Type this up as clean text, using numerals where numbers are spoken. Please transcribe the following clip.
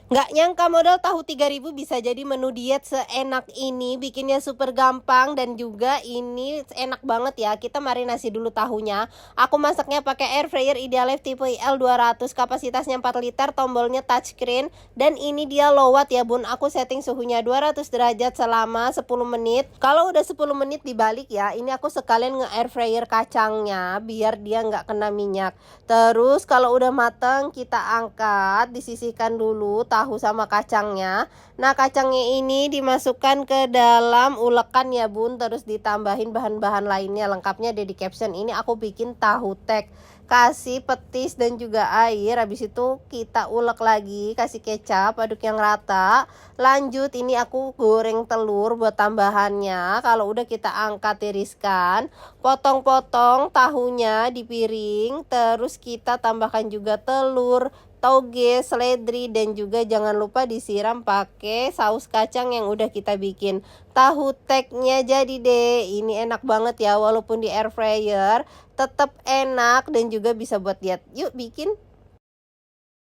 Nggak nyangka modal tahu 3.000 bisa jadi menu diet seenak ini, bikinnya super gampang dan juga ini enak banget ya. Kita marinasi dulu tahunya. Aku masaknya pakai air fryer Idealife tipe IL200, kapasitasnya 4 liter, tombolnya touchscreen dan ini dia low watt ya Bun. Aku setting suhunya 200 derajat selama 10 menit. Kalau udah 10 menit dibalik ya. Ini aku sekalian nge-air fryer kacangnya biar dia nggak kena minyak. Terus kalau udah mateng kita angkat, disisihkan dulu tahu sama kacangnya. Nah, kacangnya ini dimasukkan ke dalam ulekan ya Bun, terus ditambahin bahan-bahan lainnya. Lengkapnya ada di caption. Ini aku bikin tahu tek. Kasih petis dan juga air. Habis itu kita ulek lagi, kasih kecap, aduk yang rata. Lanjut ini aku goreng telur buat tambahannya. Kalau udah kita angkat tiriskan, potong-potong tahunya di piring, terus kita tambahkan juga telur, toge, seledri, dan juga jangan lupa disiram pakai saus kacang yang udah kita bikin. Tahu teknya jadi deh. Ini enak banget ya, walaupun di air fryer tetap enak dan juga bisa buat diet. Yuk bikin.